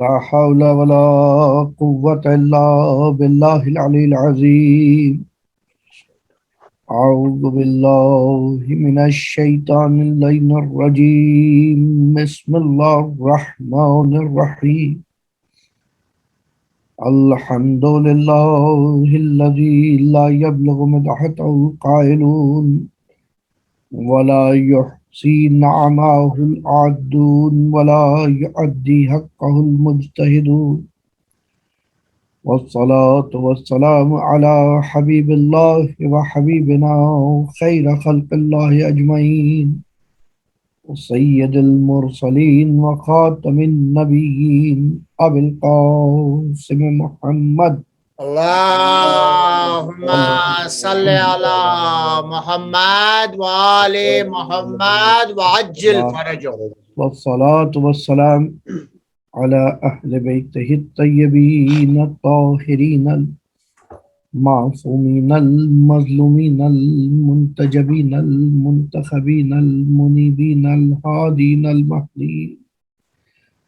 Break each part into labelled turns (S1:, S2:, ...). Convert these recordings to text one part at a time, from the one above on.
S1: لا حول ولا قوة إلا بالله العلي العظيم. أعوذ بالله من الشيطان اللعين الرجيم. بسم الله الرحمن الرحيم. الحمد لله الذي لا يبلغ مدحته القائلون ولا يحصي نعمه العادون ولا يؤدي حقه المجتهدون. والصلاة والسلام على حبيب الله وحبيبنا خير خلق الله أجمعين سيد المرسلين وخاتم النبيين أبي القاسم محمد
S2: اللهم صل على محمد وآل محمد وعجل فرجه.
S1: والصلاة والسلام على أهل بيته الطيبين الطاهرين المعصومين المظلومين المنتجبين المنتخبين المنيبين الهادين المهديين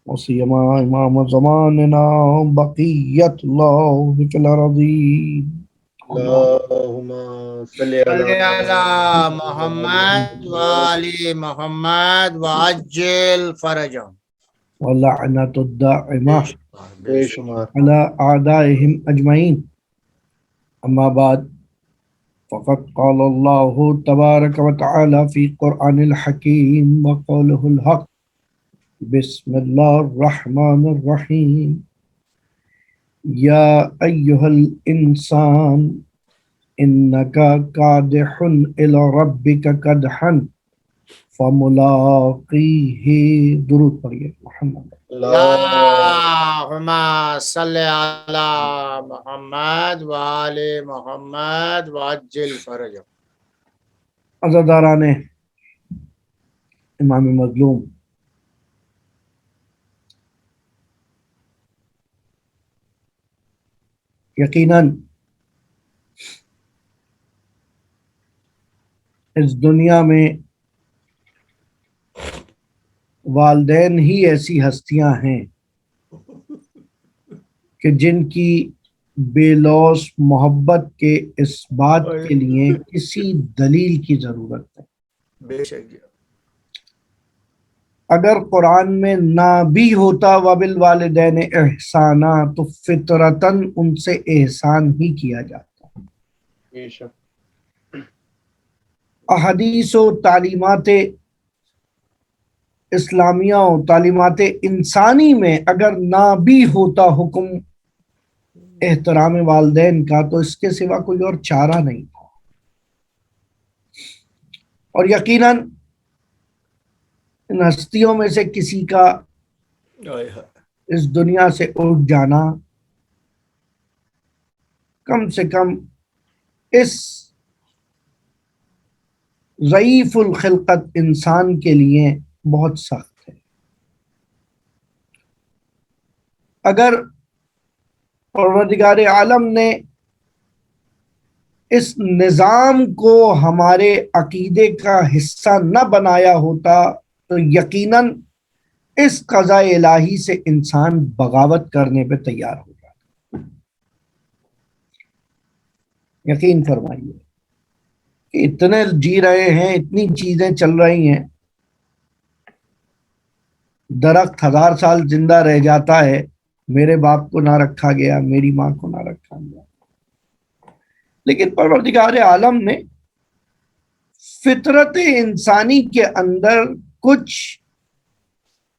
S1: وسيما إمام زماننا بقية الله في الأرضين.
S3: اللهم صل
S2: صل
S3: على
S2: على محمد وآل محمد وعجل فرجه.
S1: ولعنة الدائمة
S3: بے شمار
S1: على أعدائهم أجمعين. أما بعد فقد قال الله تبارك وتعالى في قرآن الحكيم وقوله الحق. بسم الله الرحمن الرحيم. يا أيها الإنسان إنك كادح إلى ربك كدحا فملاقيه. درود پڑھیے محمد.
S2: اللهم صل على محمد وآل محمد وعجل فرجه.
S1: عزاداران امام مظلوم، یقیناً اس دنیا میں والدین ہی ایسی ہستیاں ہیں کہ جن کی بے لوث محبت کے اس بات کے لیے کسی دلیل کی ضرورت ہے.
S3: بے شک
S1: اگر قرآن میں نہ بھی ہوتا وَبِالْوَالِدَيْنِ احسانہ تو فطرتاً ان سے احسان ہی کیا جاتا.
S3: بے شک
S1: احادیث و تعلیمات اسلامیہ و تعلیمات انسانی میں اگر نہ بھی ہوتا حکم احترام والدین کا تو اس کے سوا کوئی اور چارہ نہیں تھا. اور یقیناً ان ہستیوں میں سے کسی کا اس دنیا سے اٹھ جانا کم سے کم اس ضعیف الخلقت انسان کے لیے بہت سخت ہے. اگر پروردگار عالم نے اس نظام کو ہمارے عقیدے کا حصہ نہ بنایا ہوتا تو یقیناً اس قضاء الہی سے انسان بغاوت کرنے پہ تیار ہو جاتا. یقین فرمائیے کہ اتنے جی رہے ہیں، اتنی چیزیں چل رہی ہیں، درخت 1000 سال زندہ رہ جاتا ہے، میرے باپ کو نہ رکھا گیا، میری ماں کو نہ رکھا گیا، لیکن پروردگار عالم نے فطرت انسانی کے اندر کچھ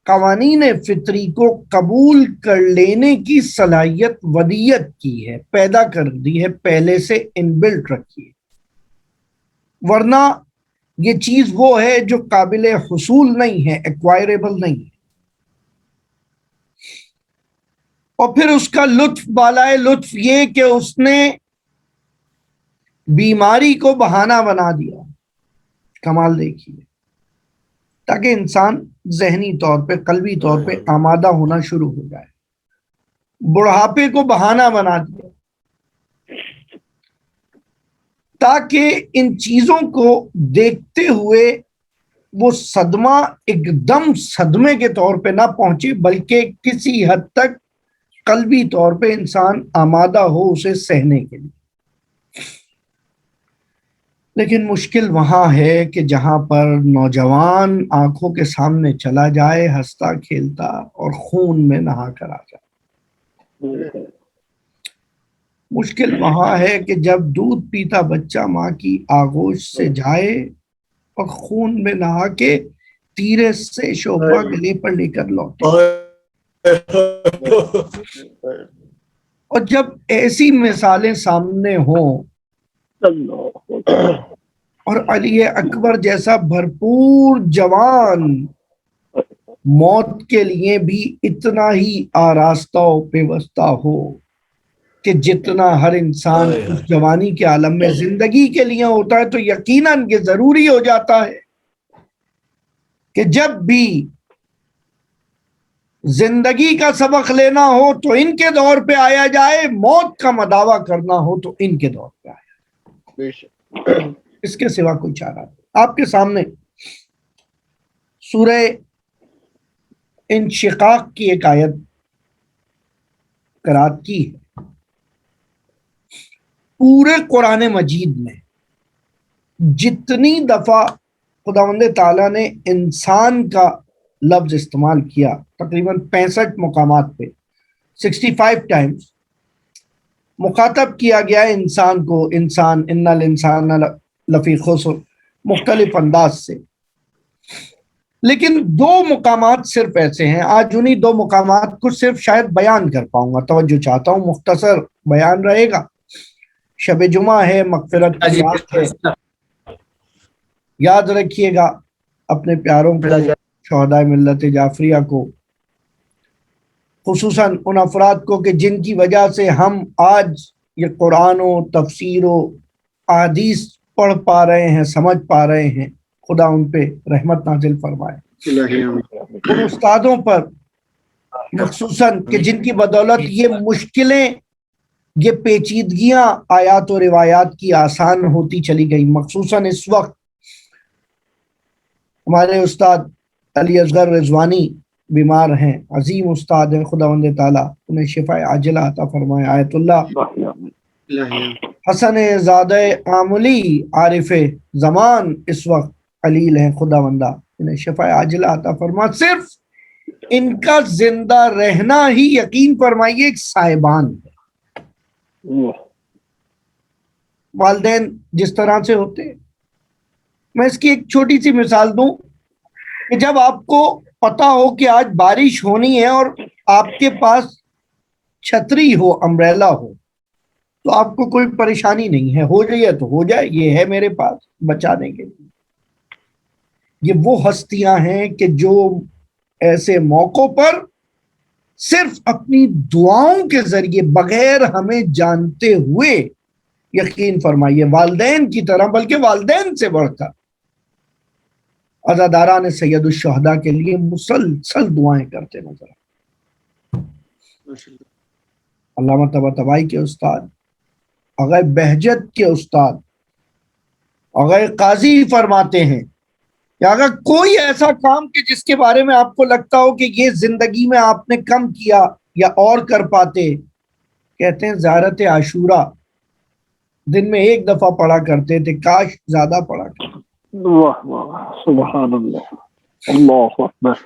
S1: قوانین فطری کو قبول کر لینے کی صلاحیت ودیت کی ہے، پیدا کر دی ہے، پہلے سے انبلٹ رکھی ہے. ورنہ یہ چیز وہ ہے جو قابل حصول نہیں ہے، ایکوائریبل نہیں ہے. اور پھر اس کا لطف بالائے لطف یہ کہ اس نے بیماری کو بہانہ بنا دیا. کمال دیکھیے، تاکہ انسان ذہنی طور پہ قلبی طور پہ آمادہ ہونا شروع ہو جائے. بڑھاپے کو بہانہ بنا دیا تاکہ ان چیزوں کو دیکھتے ہوئے وہ صدمہ ایک دم صدمے کے طور پہ نہ پہنچے، بلکہ کسی حد تک قلبی طور پہ انسان آمادہ ہو اسے سہنے کے لیے۔ لیکن مشکل وہاں ہے کہ جہاں پر نوجوان آنکھوں کے سامنے چلا جائے ہنستا کھیلتا اور خون میں نہا کر آ جائے۔ مشکل وہاں ہے کہ جب دودھ پیتا بچہ ماں کی آغوش سے جائے اور خون میں نہا کے تیرے سے شوبہ گلے پر لے کر لوٹے۔ اور جب ایسی مثالیں سامنے ہوں اور علی اکبر جیسا بھرپور جوان موت کے لیے بھی اتنا ہی آراستہ و پیوستہ ہو کہ جتنا ہر انسان اس جوانی کے عالم میں زندگی کے لیے ہوتا ہے، تو یقیناً یہ ضروری ہو جاتا ہے کہ جب بھی زندگی کا سبق لینا ہو تو ان کے دور پہ آیا جائے، موت کا مداوع کرنا ہو تو ان کے دور پہ آیا جائے۔ اس کے سوا کوئی چارہ نہیں۔ آپ کے سامنے سورہ انشقاق کی ایک آیت قرات کی ہے۔ پورے قرآن مجید میں جتنی دفعہ خداوند تعالیٰ نے انسان کا لفظ استعمال کیا، تقریباً 65 مقامات پہ 65 ٹائمز مخاطب کیا گیا ہے انسان کو، انسان ان الانسان لفی خسر، مختلف انداز سے۔ لیکن 2 مقامات صرف ایسے ہیں، آج انہی 2 مقامات کو صرف شاید بیان کر پاؤں گا، توجہ چاہتا ہوں، مختصر بیان رہے گا۔ شب جمعہ ہے، مغفرت کی رات ہے، یاد رکھیے گا اپنے پیاروں کو، شہدائے ملت جعفریہ کو، خصوصاً ان افراد کو کہ جن کی وجہ سے ہم آج یہ قرآن و تفسیر و احادیث پڑھ پا رہے ہیں، سمجھ پا رہے ہیں، خدا ان پہ رحمت نازل فرمائے۔ ان استادوں پر مخصوصاً کہ جن کی بدولت یہ مشکلیں، یہ پیچیدگیاں آیات و روایات کی آسان ہوتی چلی گئی۔ مخصوصاً اس وقت ہمارے استاد علی اصغر رضوانی بیمار ہیں، عظیم استاد ہیں، خداوند تعالیٰ انہیں شفا عاجلہ عطا فرمائے۔ آیت اللہ حسن زادہ عاملی عارف زمان اس وقت علیل ہیں، خداوندہ انہیں شفا عاجلہ عطا فرما۔ صرف ان کا زندہ رہنا ہی یقین فرمائیے ایک صاحبان ہے۔ والدین جس طرح سے ہوتے ہیں، میں اس کی ایک چھوٹی سی مثال دوں کہ جب آپ کو پتا ہو کہ آج بارش ہونی ہے اور آپ کے پاس چھتری ہو، امبریلا ہو، تو آپ کو کوئی پریشانی نہیں ہے، ہو جائے تو ہو جائے، یہ ہے میرے پاس بچانے کے لیے۔ یہ وہ ہستیاں ہیں کہ جو ایسے موقعوں پر صرف اپنی دعاؤں کے ذریعے بغیر ہمیں جانتے ہوئے، یقین فرمائیے والدین کی طرح بلکہ والدین سے بڑھ کر عزاداران سید الشہداء کے لیے مسلسل دعائیں کرتے نظر آتے۔ علامہ طباطبائی کے استاد، آغا بہجت کے استاد، آغا قاضی فرماتے ہیں کہ اگر کوئی ایسا کام کہ جس کے بارے میں آپ کو لگتا ہو کہ یہ زندگی میں آپ نے کم کیا یا اور کر پاتے، کہتے ہیں زیارت عاشورہ دن میں 1 دفعہ پڑھا کرتے تھے، کاش زیادہ پڑھا کرتے۔
S4: واہ واہ، سبحان اللہ، اللہ اکبر،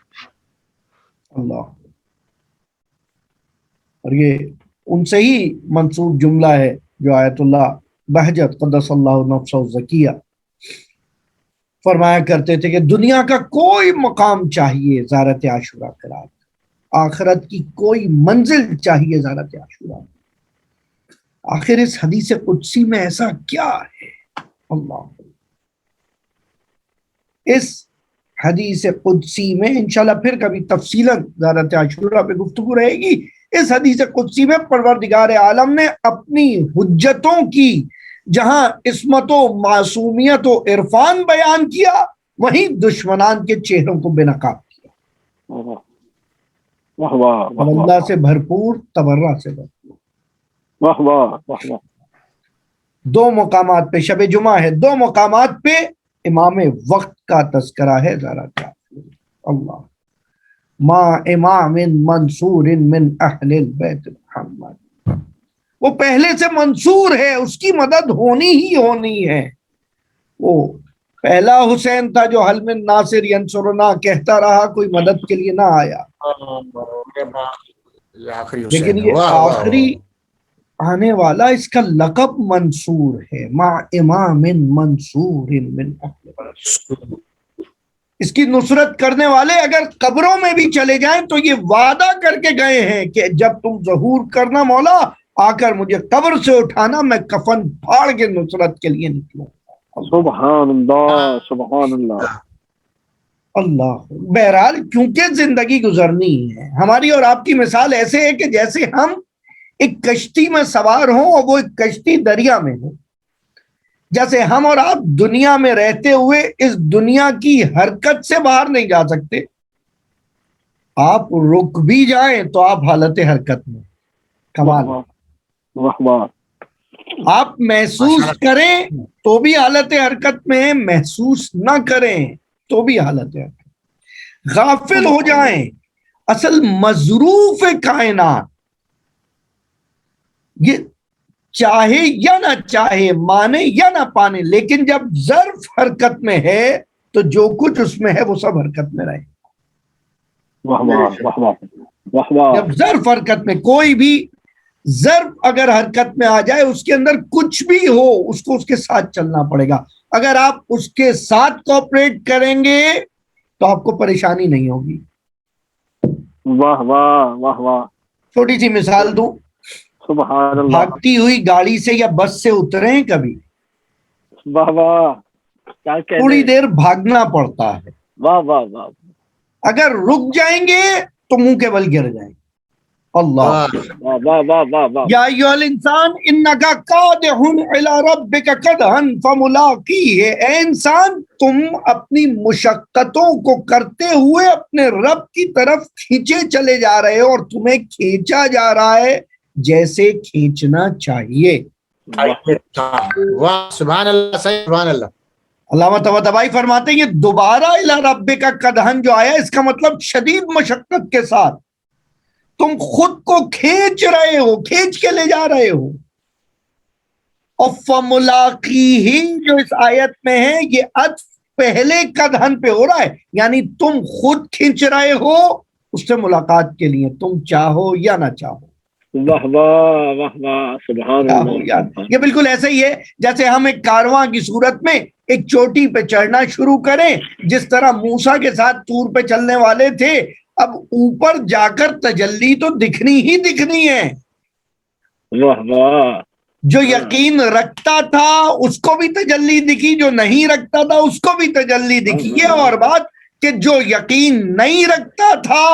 S1: اللہ۔ اور یہ ان سے ہی منسوب جملہ ہے جو آیت اللہ بہجت قدس اللہ نفسہ الزکیہ فرمایا کرتے تھے کہ دنیا کا کوئی مقام چاہیے زیارت عاشورہ کے رات، آخرت کی کوئی منزل چاہیے زیارت عاشورہ۔ آخر اس حدیث قدسی میں ایسا کیا ہے؟ اللہ، اس حدیث قدسی میں انشاءاللہ پھر کبھی تفصیلاً زیارت عاشورہ پہ گفتگو رہے گی۔ اس حدیث قدسی میں پروردگار عالم نے اپنی حجتوں کی جہاں عصمت و معصومیت و عرفان بیان کیا، وہیں دشمنان کے چہروں کو بے نقاب کیا۔
S4: واہ واہ،
S1: اللہ سے بھرپور، تبرہ سے بھرپور۔
S4: واہ واہ، واہ واہ،
S1: 2 مقامات پہ شب جمعہ ہے، 2 مقامات پہ امام وقت کا تذکرہ ہے ذرا کیا اللہ ما امام منصور من اہل البیت محمد، وہ پہلے سے منصور ہے، اس کی مدد ہونی ہی ہونی ہے۔ وہ پہلا حسین تھا جو حل من ناصر ینصرنا کہتا رہا، کوئی مدد کے لیے نہ آیا،
S2: یہ آخری حسین
S1: لیکن
S2: ہے۔
S1: یہ
S2: واہ واہ
S1: آخری آنے والا اس کا لقب منصور ہے، ما امام منصور من اہل البیت۔ اس کی نصرت کرنے والے اگر قبروں میں بھی چلے جائیں تو یہ وعدہ کر کے گئے ہیں کہ جب تم ظہور کرنا مولا آ کر مجھے قبر سے اٹھانا، میں کفن پھاڑ کے نصرت کے لیے نکلوں۔
S4: سبحان اللہ سبحان اللہ۔
S1: اللہ بہرحال کیونکہ زندگی گزرنی ہے، ہماری اور آپ کی مثال ایسے ہے کہ جیسے ہم ایک کشتی میں سوار ہوں اور وہ ایک کشتی دریا میں ہو، جیسے ہم اور آپ دنیا میں رہتے ہوئے اس دنیا کی حرکت سے باہر نہیں جا سکتے، آپ رک بھی جائیں تو آپ حالت حرکت میں، کمال،
S4: واہ واہ۔
S1: آپ محسوس کریں تو بھی حالت حرکت میں ہیں، محسوس نہ کریں تو بھی حالت حرکت، غافل ہو جائیں، اصل مظروف کائنات یہ چاہے یا نہ چاہے، مانے یا نہ پانے، لیکن جب ظرف حرکت میں ہے تو جو کچھ اس میں ہے وہ سب حرکت میں رہے۔
S4: واہ واہ واہ واہ واہ واہ۔
S1: جب ظرف حرکت میں، کوئی بھی ظرف اگر حرکت میں آ جائے، اس کے اندر کچھ بھی ہو اس کو اس کے ساتھ چلنا پڑے گا۔ اگر آپ اس کے ساتھ کوآپریٹ کریں گے تو آپ کو پریشانی نہیں ہوگی۔
S4: واہ واہ واہ واہ۔
S1: چھوٹی سی مثال دوں،
S4: سبحان اللہ۔
S1: بھاگتی ہوئی گاڑی سے یا بس سے اتریں کبھی،
S4: واہ واہ، کیا کہنے۔
S1: تھوڑی دیر بھاگنا پڑتا ہے،
S4: واہ واہ واہ۔
S1: اگر رک جائیں گے تو منہ کے بل گر جائیں گے۔ اللہ
S4: واہ واہ واہ واہ واہ۔
S1: یا ایھا الانسان انک قادح الی ربک قدحا فملاقیہ، اے انسان تم اپنی مشقتوں کو کرتے ہوئے اپنے رب کی طرف کھینچے چلے جا رہے ہو، اور تمہیں کھینچا جا رہا ہے جیسے کھینچنا چاہیے۔
S2: واہ سبحان اللہ، صحیح سبحان اللہ۔
S1: علامہ طباطبائی فرماتے ہیں یہ دوبارہ الی ربک قدحن جو آیا، اس کا مطلب شدید مشقت کے ساتھ تم خود کو کھینچ رہے ہو، کھینچ کے لے جا رہے ہو۔ اور فملاقیہ جو اس آیت میں ہے، یہ عطف پہلے قدحن پہ ہو رہا ہے، یعنی تم خود کھینچ رہے ہو اس سے ملاقات کے لیے، تم چاہو یا نہ چاہو۔
S4: واہ واہ واہ واہ، سبحان اللہ۔
S1: یہ بالکل ایسا ہی ہے جیسے ہم ایک کارواں کی صورت میں ایک چوٹی پہ چڑھنا شروع کریں، جس طرح موسیٰ کے ساتھ طور پہ چلنے والے تھے، اب اوپر جا کر تجلی تو دکھنی ہی دکھنی ہے۔
S4: واہ واہ۔
S1: جو یقین رکھتا تھا اس کو بھی تجلی دکھی، جو نہیں رکھتا تھا اس کو بھی تجلی دکھی۔ یہ اور بات کہ جو یقین نہیں رکھتا تھا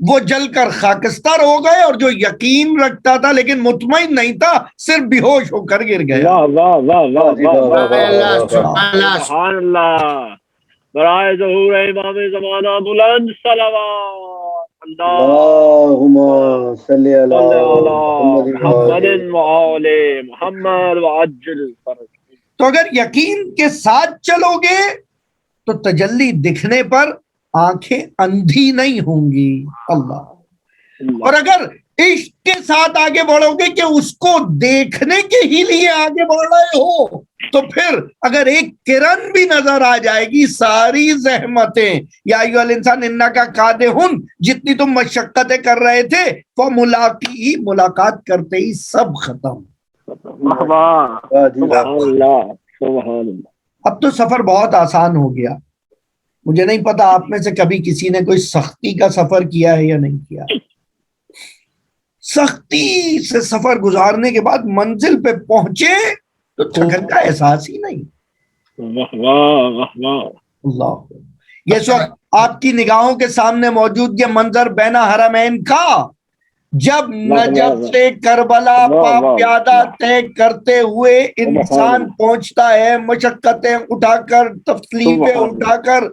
S1: وہ جل کر خاکستر ہو گئے، اور جو یقین رکھتا تھا لیکن مطمئن نہیں تھا صرف بے ہوش ہو کر گر گیا۔
S4: واہ واہ واہ واہ واہ،
S2: سبحان اللہ۔
S4: سبحان اللہ۔ برائے ظہور امام زمانہ بلند صلوات
S3: اللہم صلی علی
S4: محمد وآل محمد وعجل فرج۔
S1: تو اگر یقین کے ساتھ چلو گے تو تجلی دکھنے پر آنکھیں اندھی نہیں ہوں گی۔ اللہ۔ اور اگر عشق کے ساتھ آگے بڑھو گے کہ اس کو دیکھنے کے ہی لیے آگے بڑھ رہے ہو، تو پھر اگر ایک کرن بھی نظر آ جائے گی ساری زحمتیں، یا ایھا الانسان انک قادح، جتنی تم مشقتیں کر رہے تھے، فملاقیہ، ملاقات کرتے ہی سب ختم۔
S4: واہ واہ، سبحان اللہ سبحان اللہ۔
S1: اب تو سفر بہت آسان ہو گیا۔ مجھے نہیں پتا آپ میں سے کبھی کسی نے کوئی سختی کا سفر کیا ہے یا نہیں کیا۔ سختی سے سفر گزارنے کے بعد منزل پہ پہنچے تو تھکن کا احساس ہی نہیں۔
S4: واہ واہ واہ واہ۔
S1: اللہ، یہ وقت آپ کی نگاہوں کے سامنے موجود یہ منظر بین حرمین کا، جب نجف سے کربلا پا پیادہ طے کرتے ہوئے انسان پہنچتا ہے، مشقتیں اٹھا کر، تکلیفیں اٹھا کر،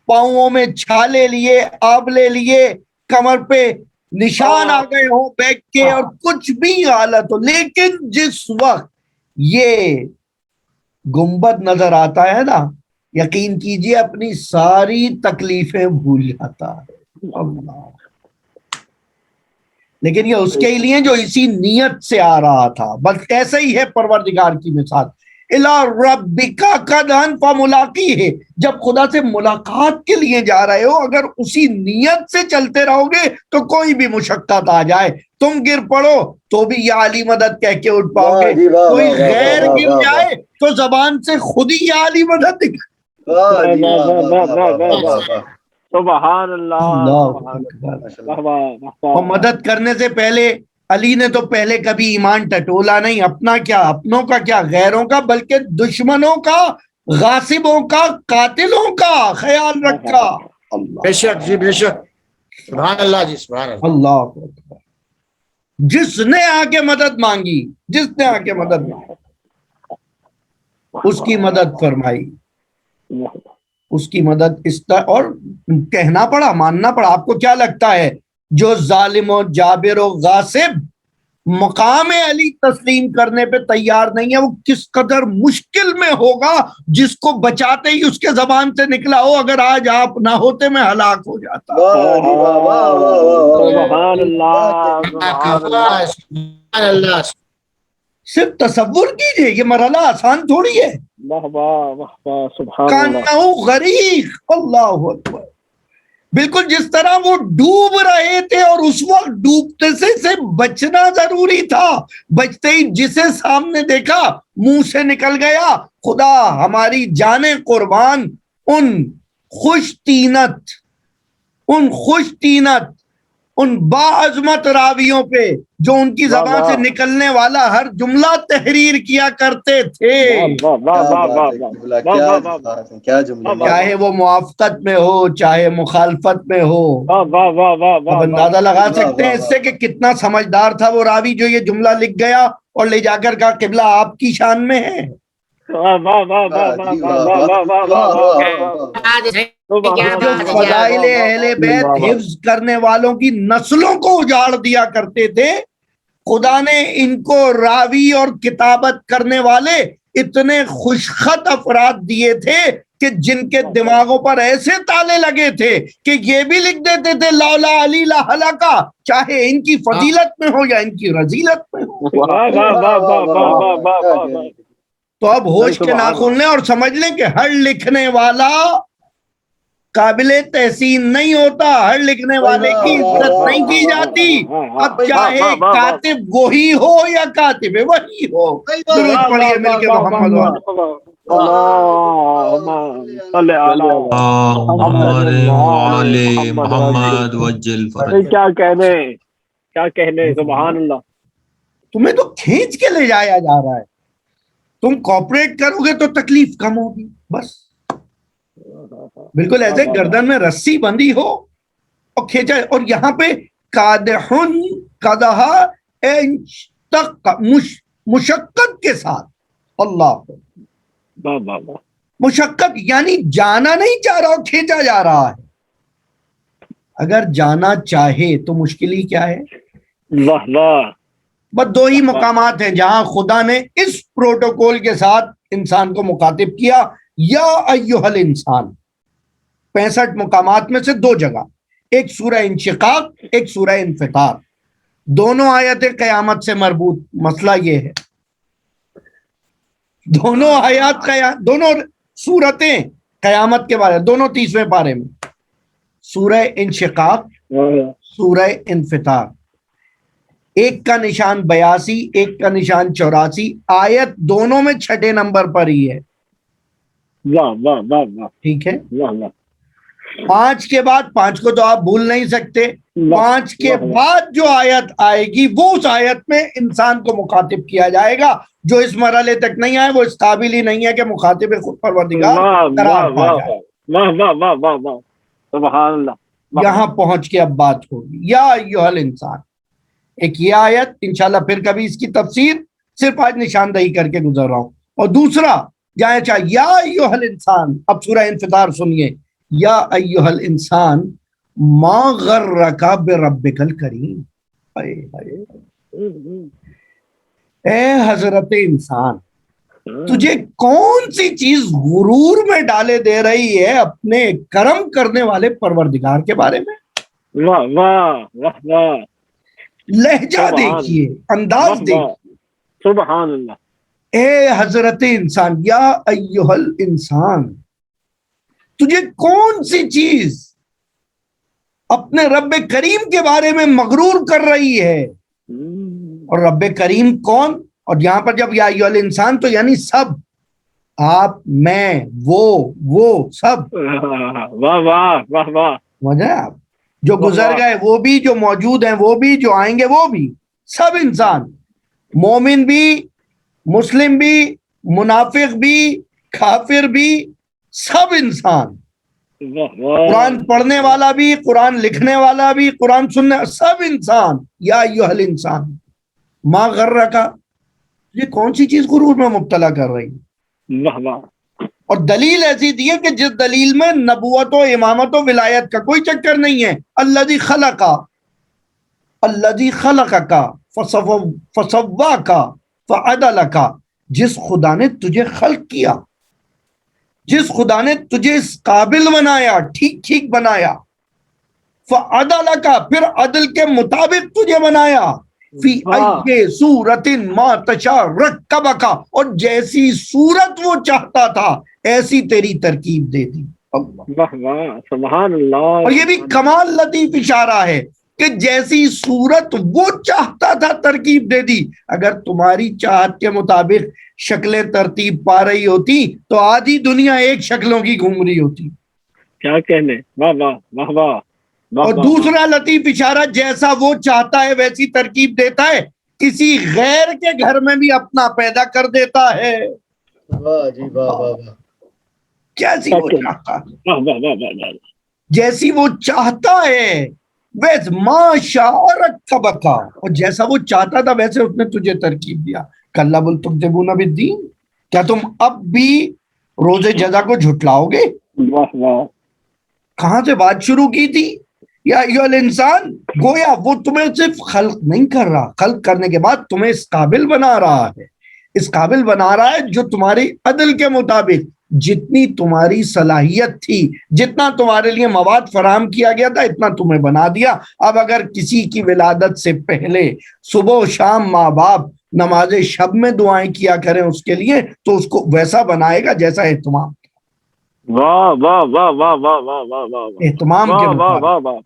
S1: پاؤں میں چھالے لیے، آبلے لیے، کمر پہ نشان آ گئے ہوں بیگ کے، اور کچھ بھی حالت ہو، لیکن جس وقت یہ گنبد نظر آتا ہے نا، یقین کیجئے اپنی ساری تکلیفیں بھول جاتا ہے اللہ. لیکن یہ اس کے لیے جو اسی نیت سے آ رہا تھا. بس ایسا ہی ہے پروردگار کی مثال. اِلَىٰ رَبِّكَ قَدْ فَمُلَاقِيهِ ہے. جب خدا سے ملاقات کے لیے جا رہے ہو اگر اسی نیت سے چلتے رہو گے تو کوئی بھی مشقت آ جائے تم گر پڑو تو بھی یا علی مدد کہہ کے اٹھ پاؤ گے. کوئی غیر گر جائے تو زبان سے خود ہی یا علی مدد
S4: سبحان اللہ.
S1: اور مدد کرنے سے پہلے علی نے تو پہلے کبھی ایمان ٹٹولا نہیں. اپنا کیا, اپنوں کا کیا, غیروں کا, بلکہ دشمنوں کا, غاصبوں کا, قاتلوں کا خیال رکھا.
S2: بے شک جی بے شک. سبحان اللہ جی سبحان اللہ.
S1: اللہ اکبر. جس نے آ کے مدد مانگی, جس نے آ کے مدد مانگی اس کی مدد فرمائی, اس کی مدد اس طرح. اور کہنا پڑا, ماننا پڑا. آپ کو کیا لگتا ہے جو ظالم و جابر و غاصب مقام علی تسلیم کرنے پہ تیار نہیں ہے وہ کس قدر مشکل میں ہوگا جس کو بچاتے ہی اس کے زبان سے نکلا ہو اگر آج آپ نہ ہوتے میں ہلاک ہو جاتا.
S4: سبحان اللہ.
S2: سبحان اللہ.
S1: صرف تصور کیجئے, یہ مرحلہ آسان تھوڑی ہے. کانہو غریق. اللہ اکبر. بالکل جس طرح وہ ڈوب رہے تھے اور اس وقت ڈوبتے سے بچنا ضروری تھا, بچتے ہی جسے سامنے دیکھا منہ سے نکل گیا. خدا ہماری جانیں قربان ان خوش طینت ان باعظمت راویوں پہ جو ان کی زبان سے نکلنے والا ہر جملہ تحریر کیا کرتے تھے. چاہے وہ موافقت میں ہو چاہے مخالفت میں ہو. اب اندازہ لگا سکتے ہیں اس سے کہ کتنا سمجھدار تھا وہ راوی جو یہ جملہ لکھ گیا اور لے جا کر کہا قبلہ آپ کی شان میں ہے. جو فضائل اہل بیت حفظ کرنے والوں کی نسلوں کو اجاڑ دیا کرتے تھے خدا نے ان کو راوی اور کتابت کرنے والے اتنے خوشخط افراد دیے تھے کہ جن کے دماغوں پر ایسے تالے لگے تھے کہ یہ بھی لکھ دیتے تھے لولا علی لہلکا, چاہے ان کی فضیلت میں ہو یا ان کی رذیلت میں ہو. تو اب ہوش کے ناخن لیں اور سمجھ لیں کہ ہر لکھنے والا قابل تحسین نہیں ہوتا, ہر لکھنے والے کی عزت نہیں کی جاتی. اب چاہے کاتب وہی ہو یا کاتب وہی ہو. درود پڑھیے مل کے محمد
S5: محمد وجل فرج.
S4: کیا کہنے. سبحان اللہ.
S1: تمہیں تو کھینچ کے لے جایا جا رہا ہے. تم کوپریٹ کرو گے تو تکلیف کم ہوگی. بس بالکل ایسے گردن میں رسی بندھی ہو اور کھینچا. اور یہاں پہ قادحن قدحا مشقت کے ساتھ. اللہ مشقت یعنی جانا نہیں چاہ رہا, کھینچا جا رہا ہے. اگر جانا چاہے تو مشکل ہی کیا ہے. بس دو ہی مقامات ہیں جہاں خدا نے اس پروٹوکول کے ساتھ انسان کو مخاطب کیا, یا ایھا الانسان. 65 مقامات میں سے 2 جگہ, ایک سورہ انشقاق ایک سورہ انفطار. دونوں آیتیں قیامت سے مربوط. مسئلہ یہ ہے دونوں آیات دونوں سورتیں قیامت کے بارے, دونوں 30ویں پارے میں. سورہ انشقاق سورہ انفطار. ایک کا نشان 82 ایک کا نشان 84. آیت دونوں میں 6 نمبر پر ہی ہے. ٹھیک ہے. 5 کے بعد 5 کو تو آپ بھول نہیں سکتے. 5 کے بعد جو آیت آئے گی وہ اس آیت میں انسان کو مخاطب کیا جائے گا. جو اس مرحلے تک نہیں آئے وہ اس قابل ہی نہیں ہے کہ مخاطب خود پروردگار قرار پا جائے.
S4: سبحان اللہ.
S1: یہاں پہنچ کے اب بات ہوگی یا ایھا الانسان. ایک یہ آیت انشاءاللہ پھر کبھی اس کی تفسیر, صرف آج نشاندہی کر کے گزر رہا ہوں. اور دوسرا جائے چاہے یا ایھا الانسان. اب سورہ انفطار سنیے. یا ایھا الانسان ما غرک بربک الکریم. اے حضرت انسان, تجھے کون سی چیز غرور میں ڈالے دے رہی ہے اپنے کرم کرنے والے پروردگار کے بارے میں؟
S4: واہ واہ واہ واہ
S1: لہجہ دیکھیے، انداز دیکھیے.
S4: سبحان اللہ،
S1: اے حضرت انسان، یا ایہا الانسان، تجھے کون سی چیز اپنے رب کریم کے بارے میں مغرور کر رہی ہے؟ اور رب کریم کون؟ اور یہاں پر جب یا ایہا الانسان تو یعنی سب، آپ، میں، وہ سب.
S4: واہ واہ واہ واہ،
S1: سمجھے آپ؟ جو گزر گئے وہ بھی، جو موجود ہیں وہ بھی، جو آئیں گے وہ بھی، سب انسان، مومن بھی، مسلم بھی، منافق بھی، کافر بھی، سب انسان. قرآن پڑھنے والا بھی، قرآن لکھنے والا بھی، قرآن سننے، سب انسان. یا ایھا الانسان ما غرک، یہ کون سی چیز غرور میں مبتلا کر رہی ہے؟
S4: واہ واہ،
S1: اور دلیل ایسی دی ہے کہ جس دلیل میں نبوت و امامت و ولایت کا کوئی چکر نہیں ہے. الذی خلقک فسواک فعدلک، جس خدا نے تجھے خلق کیا، جس خدا نے تجھے اس قابل بنایا، ٹھیک ٹھیک بنایا، فعدلک، پھر عدل کے مطابق تجھے بنایا، فی ای صورت ما تشاء رکبک، اور جیسی صورت وہ چاہتا تھا ایسی تیری ترکیب دے دی.
S4: واہ واہ، سبحان اللہ.
S1: اور یہ بھی کمال لطیف اشارہ ہے کہ جیسی صورت وہ چاہتا تھا ترکیب دے دی. اگر تمہاری چاہت کے مطابق شکلیں ترتیب پا رہی ہوتی تو آدھی دنیا ایک شکلوں کی گھوم رہی ہوتی.
S4: کیا کہنے، واہ واہ واہ واہ.
S1: اور دوسرا لطیف اشارہ، جیسا وہ چاہتا ہے ویسی ترکیب دیتا ہے، کسی غیر کے گھر میں بھی اپنا پیدا کر دیتا ہے.
S3: واہ جی واہ واہ واہ.
S1: کیسی وہ چاہتا ہے،
S4: واہ واہ واہ واہ واہ.
S1: جیسی وہ چاہتا ہے ویس ما شاء رکبک، اور جیسا وہ چاہتا تھا ویسے اس نے تجھے ترکیب دیا. کلا بل تکذبون بالدین، کیا تم اب بھی روز جزا کو جھٹلاؤ گے؟
S4: واہ واہ،
S1: کہاں سے بات شروع کی تھی؟ یا ایھا الانسان، گویا وہ تمہیں صرف خلق نہیں کر رہا، خلق کرنے کے بعد تمہیں اس قابل بنا رہا ہے، اس قابل بنا رہا ہے جو تمہاری عدل کے مطابق جتنی تمہاری صلاحیت تھی، جتنا تمہارے لیے مواد فراہم کیا گیا تھا، اتنا تمہیں بنا دیا. اب اگر کسی کی ولادت سے پہلے صبح و شام ماں باپ نماز شب میں دعائیں کیا کریں اس کے لیے، تو اس کو ویسا بنائے گا جیسا اہتمام
S4: واہ واہ واہ واہ واہ واہ واہ واہ.
S1: اہتمام کے
S4: واہ واہ
S1: مطابق.
S4: واہ واہ.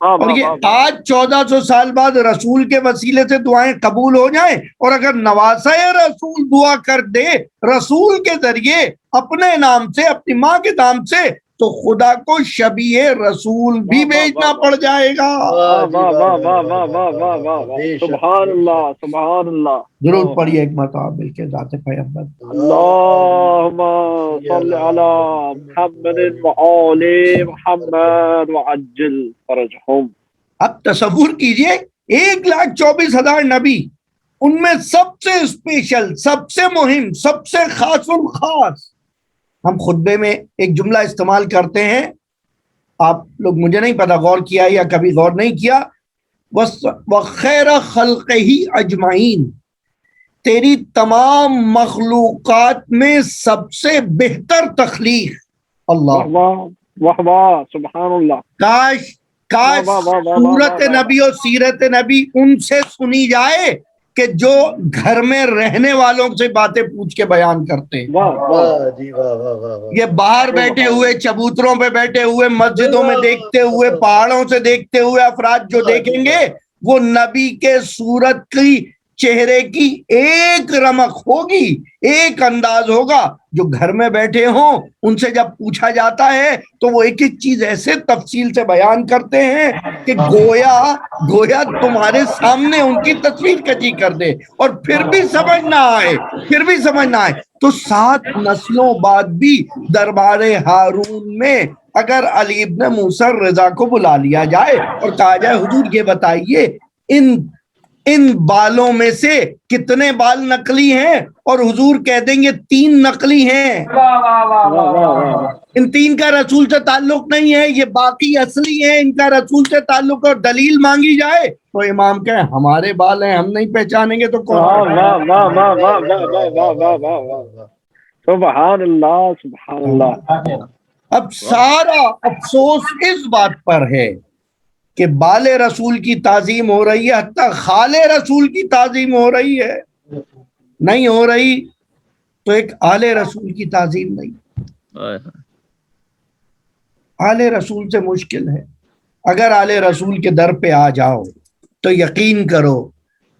S1: اور یہ آج 1400 سال بعد رسول کے وسیلے سے دعائیں قبول ہو جائیں، اور اگر نواسہ رسول دعا کر دے رسول کے ذریعے اپنے نام سے، اپنی ماں کے نام سے، تو خدا کو شبیہ رسول بھی بھیجنا پڑ جائے گا.
S4: سبحان اللہ، سبحان اللہ.
S1: ضرور پڑھیے ایک مرتبہ مل کے ذات پیغمبر.
S4: اللہم صل علی محمد وآل محمد وعجل فرجہم.
S1: اب تصور کیجئے 1,24,000 نبی، ان میں سب سے اسپیشل، سب سے مہم، سب سے خاص الخاص. ہم خطبے میں ایک جملہ استعمال کرتے ہیں، آپ لوگ مجھے نہیں پتا غور کیا یا کبھی غور نہیں کیا، وَخَيْرَ خَلْقِهِ أَجْمَعِينَ، تیری تمام مخلوقات میں سب سے بہتر تخلیق. اللہ،
S4: واہ واہ، سبحان اللہ.
S1: کاش سورت نبی اور سیرت نبی ان سے سنی جائے کہ جو گھر میں رہنے والوں سے باتیں پوچھ کے بیان کرتے ہیں.
S3: واہ جی واہ واہ واہ واہ.
S1: یہ باہر بیٹھے ہوئے، چبوتروں پہ بیٹھے ہوئے، مسجدوں میں دیکھتے ہوئے، پہاڑوں سے دیکھتے ہوئے افراد جو دیکھیں گے، وہ نبی کے صورت کی، چہرے کی ایک رمق ہوگی، ایک انداز ہوگا. جو گھر میں بیٹھے ہوں ان سے جب پوچھا جاتا ہے تو وہ ایک ایک چیز ایسے تفصیل سے بیان کرتے ہیں کہ گویا تمہارے سامنے ان کی تصویر کشی کر دے، اور پھر بھی سمجھ نہ آئے. تو 7 نسلوں بعد بھی دربار ہارون میں اگر علی ابن موسیٰ الرضا کو بلا لیا جائے اور کہا جائے حضور یہ بتائیے ان بالوں میں سے کتنے بال نقلی ہیں، اور حضور کہہ دیں گے 3 نقلی ہیں، ان تین کا رسول سے تعلق نہیں ہے، یہ باقی اصلی ہیں، ان کا رسول سے تعلق اور دلیل مانگی جائے تو امام کہیں ہمارے بال ہیں ہم نہیں پہچانیں گے تو کون؟
S4: واہ واہ واہ واہ واہ واہ واہ واہ واہ واہ واہ، سبحان اللہ سبحان اللہ۔
S1: اب سارا افسوس اس بات پر ہے کہ بال رسول کی تعظیم ہو رہی ہے، حتیٰ خال رسول کی تعظیم ہو رہی ہے، نہیں ہو رہی تو ایک آل رسول کی تعظیم نہیں۔ آل رسول سے مشکل ہے۔ اگر آل رسول کے در پہ آ جاؤ تو یقین کرو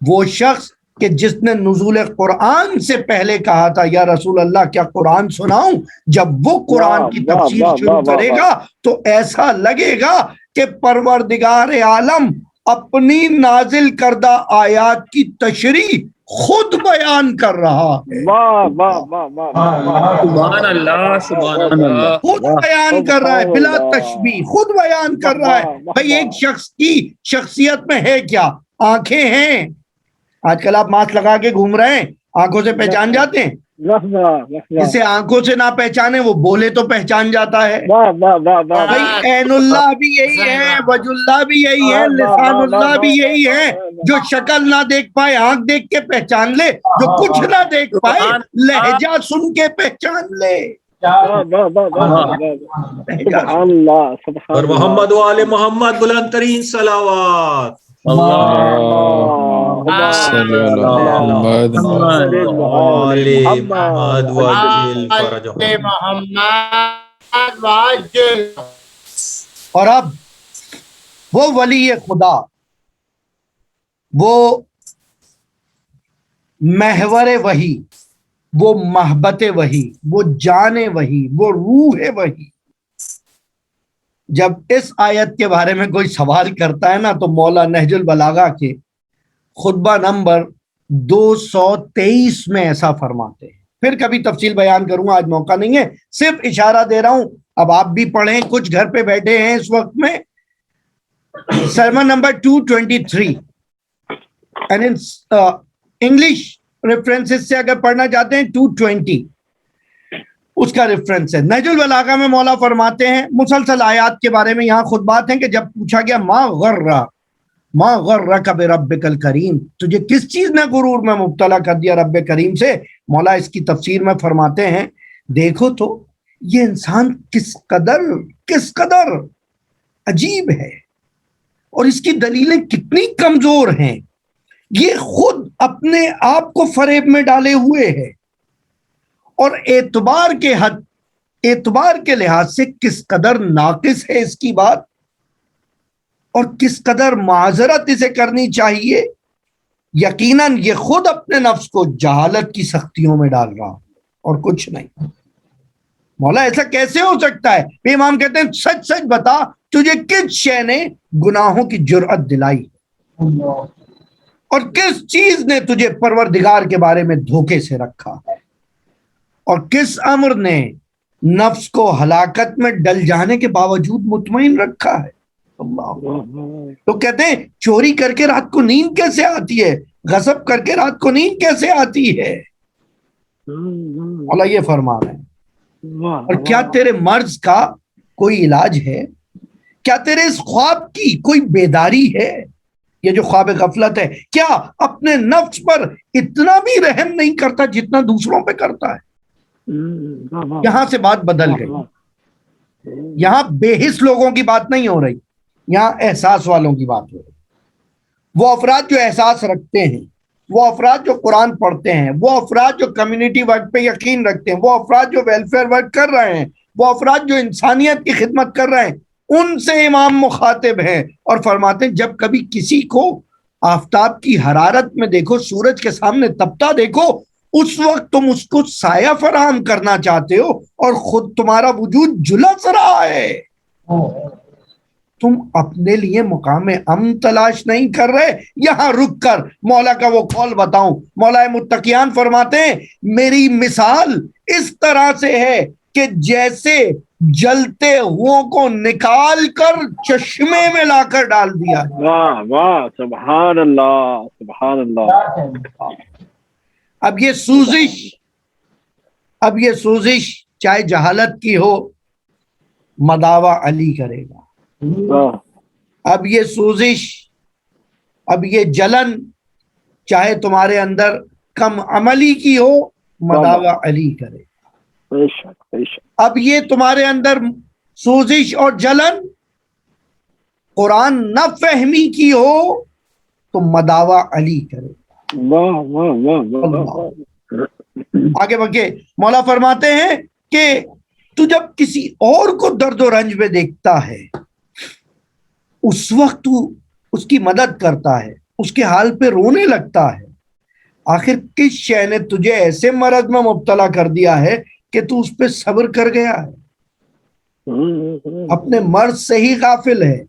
S1: وہ شخص کہ جس نے نزول قرآن سے پہلے کہا تھا یا رسول اللہ کیا قرآن سناؤں، جب وہ قرآن کی تفسیر شروع کرے گا تو ایسا لگے گا کہ پروردگار عالم اپنی نازل کردہ آیات کی تشریح خود بیان کر رہا ہے،
S4: واہ واہ واہ واہ،
S5: سبحان اللہ سبحان اللہ۔
S1: خود بیان کر رہا ہے بلا تشبیہ، خود بیان کر رہا ہے۔ بھئی ایک شخص کی شخصیت میں ہے کیا؟ آنکھیں ہیں۔ آج کل آپ ماسک لگا کے گھوم رہے ہیں، آنکھوں سے پہچان جاتے ہیں؟ جسے آنکھوں سے نہ پہچانے وہ بولے تو پہچان جاتا ہے۔ بھائی عین اللہ بھی یہی ہے، وجہ اللہ بھی یہی ہے، لسان اللہ بھی یہی ہے۔ جو شکل نہ دیکھ پائے آنکھ دیکھ کے پہچان لے، جو کچھ نہ دیکھ پائے لہجہ سن کے پہچان لے۔
S5: اور محمد و آل محمد بلند ترین صلوات۔
S1: اور اب وہ ولی خدا، وہ محور وحی، وہ محبت وحی، وہ جان وحی، وہ روح وحی، جب اس آیت کے بارے میں کوئی سوال کرتا ہے نا تو مولا نہج البلاغہ کے خطبہ نمبر 223 میں ایسا فرماتے ہیں۔ پھر کبھی تفصیل بیان کروں گا، آج موقع نہیں ہے، صرف اشارہ دے رہا ہوں، اب آپ بھی پڑھیں، کچھ گھر پہ بیٹھے ہیں اس وقت میں۔ سرمن نمبر 223 انگلش ریفرنسز سے اگر پڑھنا چاہتے ہیں 220 اس کا ریفرنس ہے۔ نہج البلاغہ میں مولا فرماتے ہیں، مسلسل آیات کے بارے میں یہاں خطبات ہیں کہ جب پوچھا گیا ما غرک بربک الکریم، تجھے کس چیز نے غرور میں مبتلا کر دیا رب کریم سے، مولا اس کی تفسیر میں فرماتے ہیں دیکھو تو یہ انسان کس قدر عجیب ہے اور اس کی دلیلیں کتنی کمزور ہیں، یہ خود اپنے آپ کو فریب میں ڈالے ہوئے ہے اور اعتبار کے لحاظ سے کس قدر ناقص ہے اس کی بات اور کس قدر معذرت اسے کرنی چاہیے۔ یقیناً یہ خود اپنے نفس کو جہالت کی سختیوں میں ڈال رہا اور کچھ نہیں۔ مولا ایسا کیسے ہو سکتا ہے؟ امام کہتے ہیں سچ سچ بتا تجھے کس شے نے گناہوں کی جرأت دلائی اور کس چیز نے تجھے پروردگار کے بارے میں دھوکے سے رکھا اور کس امر نے نفس کو ہلاکت میں ڈل جانے کے باوجود مطمئن رکھا ہے۔ اللہ تو کہتے ہیں چوری کر کے رات کو نیند کیسے آتی ہے، غصب کر کے رات کو نیند کیسے آتی ہے؟ اللہ یہ فرما رہے ہیں۔ اور کیا تیرے مرض کا کوئی علاج ہے؟ کیا تیرے اس خواب کی کوئی بیداری ہے؟ یہ جو خواب غفلت ہے، کیا اپنے نفس پر اتنا بھی رحم نہیں کرتا جتنا دوسروں پہ کرتا ہے؟ یہاں سے بات بدل گئی، یہاں بے حس لوگوں کی بات نہیں ہو رہی، یہاں احساس والوں کی بات ہو رہی۔ وہ افراد جو احساس رکھتے ہیں، وہ افراد جو قرآن پڑھتے ہیں، وہ افراد جو کمیونٹی ورک پہ یقین رکھتے ہیں، وہ افراد جو ویلفیئر ورک کر رہے ہیں، وہ افراد جو انسانیت کی خدمت کر رہے ہیں، ان سے امام مخاطب ہیں اور فرماتے ہیں جب کبھی کسی کو آفتاب کی حرارت میں دیکھو، سورج کے سامنے تپتا دیکھو، اس وقت تم اس کو سایہ فراہم کرنا چاہتے ہو اور خود تمہارا وجود جھلس رہا ہے، تم اپنے لیے مقام امن تلاش نہیں کر رہے۔ یہاں رک کر مولا کا وہ قول بتاؤں، مولا متقیان فرماتے ہیں میری مثال اس طرح سے ہے کہ جیسے جلتے ہوں کو نکال کر چشمے میں لا کر ڈال دیا۔
S4: واہ واہ سبحان اللہ سبحان اللہ۔
S1: اب یہ سوزش چاہے جہالت کی ہو مداوا علی کرے گا. اب یہ سوزش، اب یہ جلن چاہے تمہارے اندر کم عملی کی ہو، مداوا علی کرے. اب یہ تمہارے اندر سوزش اور جلن قرآن نہ فہمی کی ہو تو مداوا علی کرے. آگے بڑھے مولا فرماتے ہیں کہ تو جب کسی اور کو درد و رنج میں دیکھتا ہے اس وقت تو اس کی مدد کرتا ہے، اس کے حال پہ رونے لگتا ہے. آخر کس شے نے تجھے ایسے مرض میں مبتلا کر دیا ہے کہ تو اس پہ صبر کر گیا ہے؟ اپنے مرض سے ہی غافل ہے.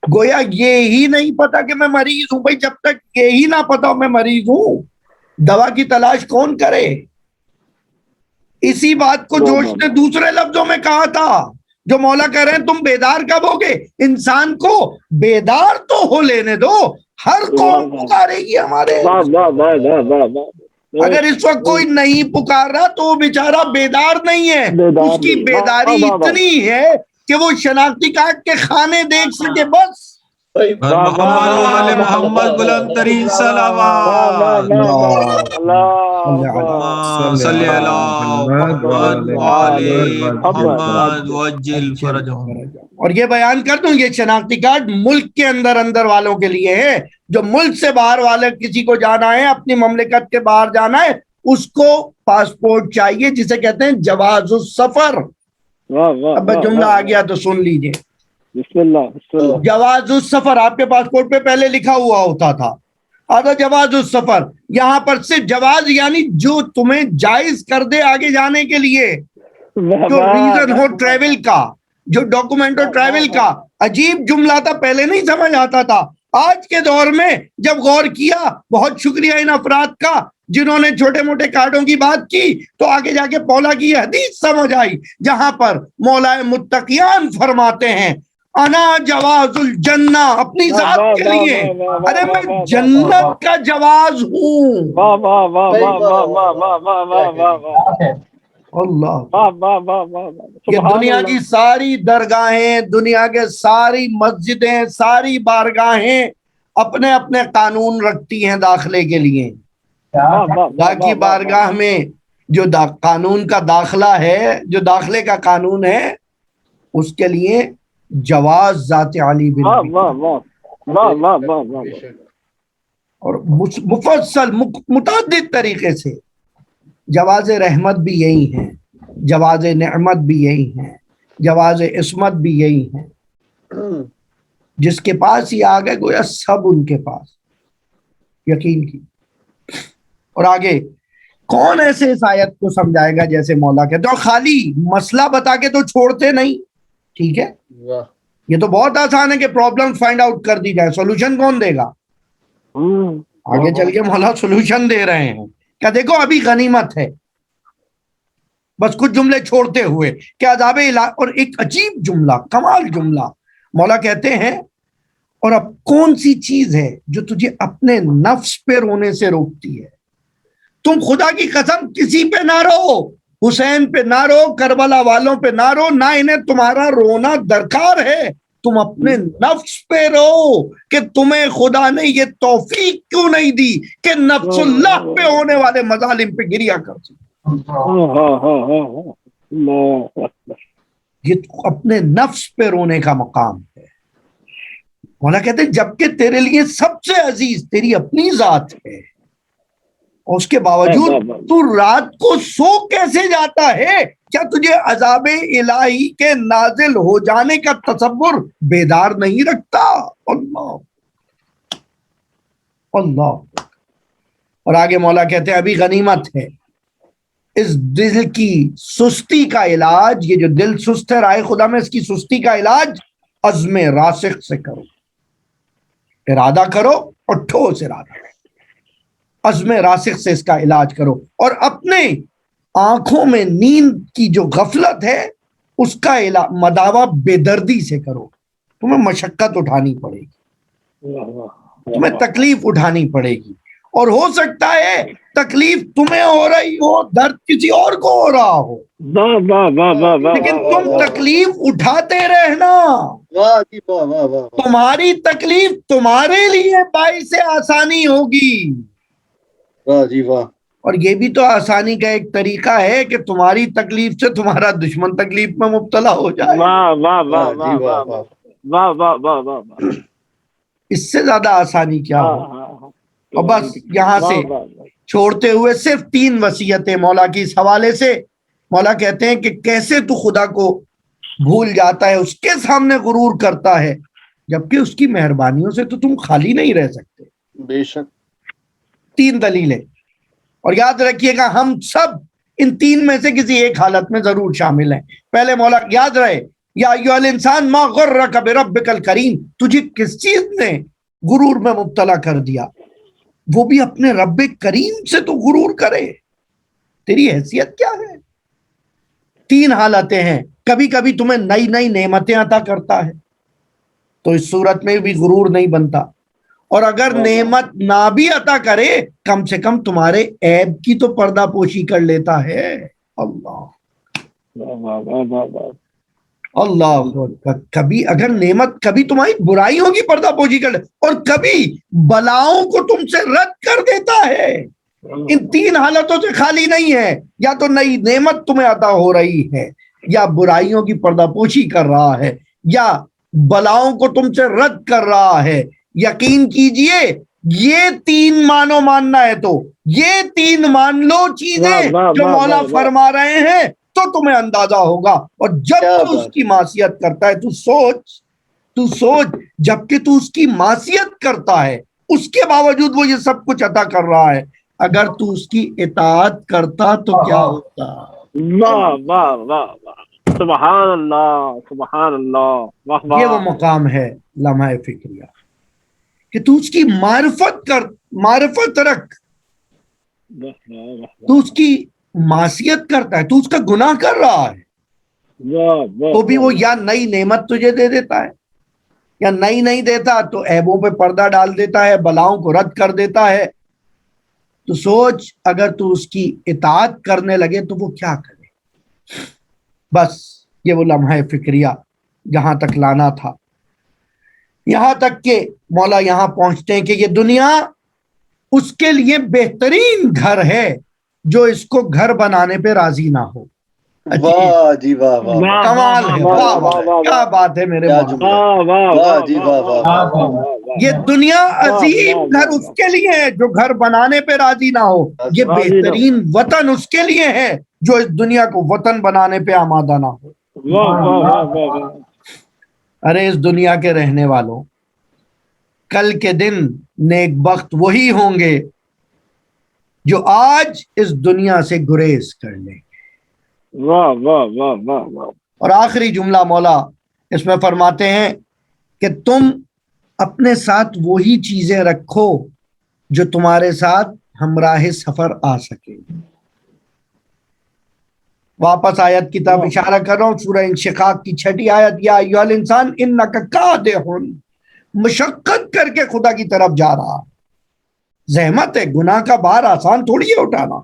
S1: گویا یہی نہیں پتا کہ میں مریض ہوں. بھائی جب تک یہی نہ پتا ہو میں مریض ہوں، دوا کی تلاش کون کرے؟ اسی بات کو جوش نے دوسرے لفظوں میں کہا تھا جو مولا کہہ رہے ہیں تم بیدار کب ہوگے؟ انسان کو بیدار تو ہو لینے دو. ہر قوم پکارے گی ہمارے. اگر اس وقت کوئی نہیں پکار رہا تو وہ بیچارہ بیدار نہیں ہے. اس کی بیداری اتنی ہے کہ وہ شناختی کارڈ کے خانے دیکھ سکے بس.
S5: محمد وآل محمد بلند ترین صلوات. صلی اللہ محمد وآل محمد وجل فرجہم.
S1: اور یہ بیان کر دوں یہ شناختی کارڈ ملک کے اندر والوں کے لیے ہے. جو ملک سے باہر والے کسی کو جانا ہے، اپنی مملکت کے باہر جانا ہے، اس کو پاسپورٹ چاہیے جسے کہتے ہیں جواز السفر. اب جملہ آ گیا تو سن لیجئے.
S4: بسم اللہ.
S1: جواز السفر آپ کے پاسپورٹ پہ پہلے لکھا ہوا ہوتا تھا. آدھا جواز السفر یہاں پر صرف جواز یعنی جو تمہیں جائز کر دے آگے جانے کے لیے، جو ریزن ہو ٹریول کا، جو ڈاکومنٹ ہو ٹریول کا. عجیب جملہ تھا، پہلے نہیں سمجھ آتا تھا. آج کے دور میں جب غور کیا، بہت شکریہ ان افراد کا جنہوں نے چھوٹے موٹے کارڈوں کی بات کی، تو آگے جا کے مولا کی یہ حدیث سمجھ آئی جہاں پر مولا متقیان فرماتے ہیں انا جواز الجنہ، اپنی ذات کے لیے. ارے میں جنت کا جواز ہوں. اللہ. یہ دنیا کی ساری درگاہیں، دنیا کے ساری مسجدیں، ساری بارگاہیں اپنے اپنے قانون رکھتی ہیں داخلے کے لیے. باقی بارگاہ میں جو قانون کا داخلہ ہے، جو داخلے کا قانون ہے، اس کے لیے جواز ذات علی بن اور مفصل متعدد طریقے سے. جواز رحمت بھی یہی ہیں، جواز نعمت بھی یہی ہیں، جواز عصمت بھی یہی ہیں. جس کے پاس ہی آ گئے گویا سب ان کے پاس. یقین کی. اور آگے کون ایسے اس آیت کو سمجھائے گا جیسے مولا کہتے ہیں؟ اور خالی مسئلہ بتا کے تو چھوڑتے نہیں. ٹھیک ہے، یہ تو بہت آسان ہے کہ پرابلم فائنڈ آؤٹ کر دی جائے، سولوشن کون دے گا؟ آگے چل کے مولا سولوشن دے رہے ہیں کہ دیکھو ابھی غنیمت ہے. بس کچھ جملے چھوڑتے ہوئے کہ عذاب الہی. اور ایک عجیب جملہ، کمال جملہ، مولا کہتے ہیں اور اب کون سی چیز ہے جو تجھے اپنے نفس پہ رونے سے روکتی ہے؟ تم خدا کی قسم کسی پہ نہ رو، حسین پہ نہ رو، کربلا والوں پہ نہ رو، نہ انہیں تمہارا رونا درکار ہے. تم اپنے نفس پہ رو کہ تمہیں خدا نے یہ توفیق کیوں نہیں دی کہ نفس اللہ پہ ہونے والے مظالم پہ گریا کر سکتے. یہ اپنے نفس پہ رونے کا مقام ہے. مولا کہتے ہیں جبکہ تیرے لیے سب سے عزیز تیری اپنی ذات ہے، اور اس کے باوجود تو رات کو سو کیسے جاتا ہے؟ کیا تجھے عذاب الہی کے نازل ہو جانے کا تصور بیدار نہیں رکھتا؟ اللہ اللہ. اور آگے مولا کہتے ہیں ابھی غنیمت ہے. اس دل کی سستی کا علاج، یہ جو دل سست ہے رائے خدا میں، اس کی سستی کا علاج عزم راسخ سے کرو. ارادہ کرو اور ٹھوس ارادہ کرو. عزم راسخ سے اس کا علاج کرو. اور اپنے آنکھوں میں نیند کی جو غفلت ہے اس کا مداوا بے دردی سے کرو. تمہیں مشقت اٹھانی پڑے گی، تمہیں تکلیف اٹھانی پڑے گی. اور ہو سکتا ہے تکلیف تمہیں ہو رہی ہو، درد کسی اور کو ہو رہا ہو،
S4: واہ واہ واہ واہ واہ
S1: لیکن
S4: واہ
S1: تم
S4: واہ
S1: تکلیف اٹھاتے رہنا.
S3: واہ جی واہ واہ واہ واہ
S1: تمہاری تکلیف تمہارے لیے باعث آسانی ہوگی.
S3: واہ جی واہ
S1: اور یہ بھی تو آسانی کا ایک طریقہ ہے کہ تمہاری تکلیف سے تمہارا دشمن تکلیف میں مبتلا ہو جائے.
S4: واہ واہ واہ
S3: واہ جی
S4: واہ
S3: واہ
S4: واہ
S3: واہ
S4: واہ واہ واہ واہ.
S1: اس سے زیادہ آسانی کیا ہو. اور بس یہاں سے
S4: واہ
S1: چھوڑتے ہوئے صرف 3 وصیتیں مولا کی اس حوالے سے. مولا کہتے ہیں کہ کیسے تو خدا کو بھول جاتا ہے، اس کے سامنے غرور کرتا ہے، جبکہ اس کی مہربانیوں سے تو تم خالی نہیں رہ سکتے.
S3: بے شک
S1: 3 دلیلیں. اور یاد رکھیے گا ہم سب ان 3 میں سے کسی ایک حالت میں ضرور شامل ہیں. پہلے مولا یاد رہے، یا ایھا الانسان ما غرک بربک الکریم، تجھے کس چیز نے غرور میں مبتلا کر دیا؟ وہ بھی اپنے رب کریم سے تو غرور کرے. تیری حیثیت کیا ہے؟ 3 حالتیں ہیں. کبھی کبھی تمہیں نئی نئی نعمتیں عطا کرتا ہے تو اس صورت میں بھی غرور نہیں بنتا. اور اگر نعمت نہ بھی عطا کرے، کم سے کم تمہارے عیب کی تو پردہ پوشی کر لیتا ہے. اللہ اللہ. کبھی اگر نعمت، کبھی تمہاری برائیوں کی پردہ پوشی کر لے، اور کبھی بلاؤں کو تم سے رد کر دیتا ہے. ان 3 حالتوں سے خالی نہیں ہے. یا تو نئی نعمت تمہیں عطا ہو رہی ہے، یا برائیوں کی پردہ پوشی کر رہا ہے، یا بلاؤں کو تم سے رد کر رہا ہے. یقین کیجئے یہ 3 مانو ماننا ہے تو یہ 3 مان لو چیزیں جو مولا فرما رہے ہیں تو تمہیں اندازہ ہوگا. اور جب
S3: کیا
S1: تو اس
S3: بات
S1: کی معصیت کرتا ہے، تو سوچ جب کہ تو اس کی معصیت کرتا ہے، اس کے باوجود وہ یہ سب کچھ عطا کر رہا ہے. اگر تو اس کی اطاعت کرتا تو کیا ہوتا؟
S4: واہ واہ واہ واہ. سبحان اللہ سبحان اللہ. واہ
S1: یہ وہ
S4: واہ.
S1: مقام ہے لمحہ فکریہ کہ تو اس کی معرفت رکھ. تو اس کی معصیت کرتا ہے، تو اس کا گناہ کر رہا ہے، تو بھی وہ یا نئی نعمت تجھے دے دیتا ہے، یا نہیں دیتا تو عیبوں پہ پردہ ڈال دیتا ہے، بلاؤں کو رد کر دیتا ہے. تو سوچ اگر تو اس کی اطاعت کرنے لگے تو وہ کیا کرے. بس یہ وہ لمحہ فکریہ جہاں تک لانا تھا. یہاں تک کہ مولا یہاں پہنچتے ہیں کہ یہ دنیا اس کے لیے بہترین گھر ہے جو اس کو گھر بنانے پہ راضی نہ ہو.
S3: واہ جی واہ واہ واہ
S1: کمال ہے. واہ واہ کیا بات ہے میرے
S3: کیا
S1: مولا.
S3: جملہ. واہ جی واہ واہ واہ
S1: یہ دنیا عظیم گھر اس کے لیے ہے جو گھر بنانے پہ راضی نہ ہو. یہ بہترین وطن اس کے لیے ہے جو اس دنیا کو وطن بنانے پہ آمادہ نہ ہو. ارے اس دنیا کے رہنے والوں، کل کے دن نیک بخت وہی ہوں گے جو آج اس دنیا سے گریز کر لیں.
S4: واہ واہ واہ واہ واہ.
S1: اور آخری جملہ مولا اس میں فرماتے ہیں کہ تم اپنے ساتھ وہی چیزیں رکھو جو تمہارے ساتھ ہمراہ سفر آ سکے. واپس آیت کی طرف اشارہ کر رہا ہوں، سورہ انشقاق کی 6 آیت. یا ایھا الانسان انک کادح، مشقت کر کے خدا کی طرف جا رہا. زحمت ہے، گناہ کا بار آسان تھوڑی ہے اٹھانا.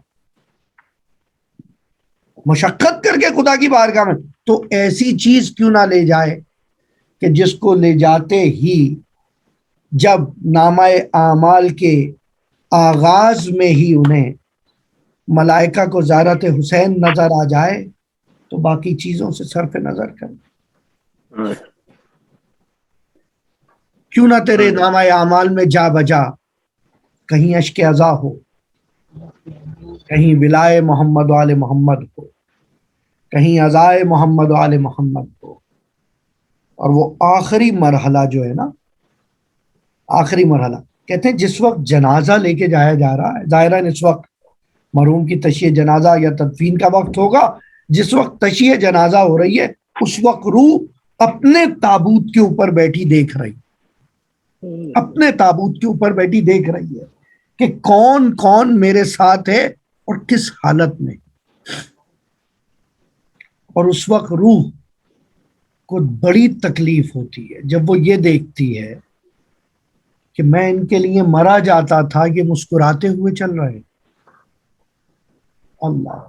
S1: مشقت کر کے خدا کی بارگاہ میں، تو ایسی چیز کیوں نہ لے جائے کہ جس کو لے جاتے ہی جب نامہ اعمال کے آغاز میں ہی انہیں ملائکہ کو زیارت حسین نظر آ جائے تو باقی چیزوں سے صرف نظر کریں. کیوں نہ تیرے نامہ اعمال میں جا بجا کہیں اشک عزا ہو، کہیں ولائے محمد و آل محمد ہو، کہیں عزائے محمد و آل محمد ہو. اور وہ آخری مرحلہ جو ہے نا، آخری مرحلہ کہتے ہیں جس وقت جنازہ لے کے جایا جا رہا ہے، ظاہراً اس وقت مرحوم کی تشییع جنازہ یا تدفین کا وقت ہوگا. جس وقت تشییع جنازہ ہو رہی ہے اس وقت روح اپنے تابوت کے اوپر بیٹھی دیکھ رہی، اپنے تابوت کے اوپر بیٹھی دیکھ رہی ہے کہ کون کون میرے ساتھ ہے اور کس حالت میں. اور اس وقت روح کو بڑی تکلیف ہوتی ہے جب وہ یہ دیکھتی ہے کہ میں ان کے لیے مرا جاتا تھا، یہ مسکراتے ہوئے چل رہے ہیں۔ اللہ،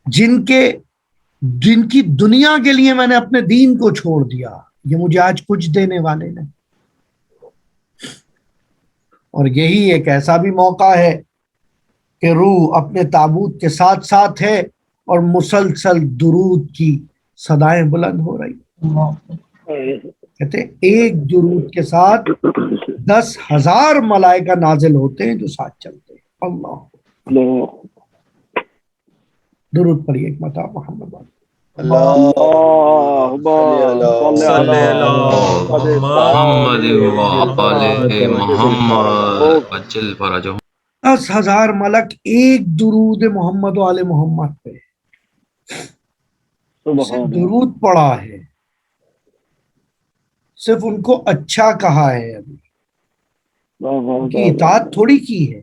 S1: جن کی دنیا کے لیے میں نے اپنے دین کو چھوڑ دیا، یہ مجھے آج کچھ دینے والے نہیں۔ اور یہی ایک ایسا بھی موقع ہے کہ روح اپنے تابوت کے ساتھ ساتھ ہے اور مسلسل درود کی صدائیں بلند ہو رہی۔ کہتے ہیں ایک درود کے ساتھ 10,000 ملائکہ نازل ہوتے ہیں جو ساتھ چلتے ہیں۔ اللہ، درود پڑھیے ایک مرتبہ محمد۔
S5: صلی اللہ محمد وآل محمد وجل فرجہ۔
S1: 10,000 ملک ایک درود محمد و آل محمد پہ صرف درود پڑھا ہے، صرف ان کو اچھا کہا ہے، ابھی ان کی اطاعت تھوڑی کی ہے۔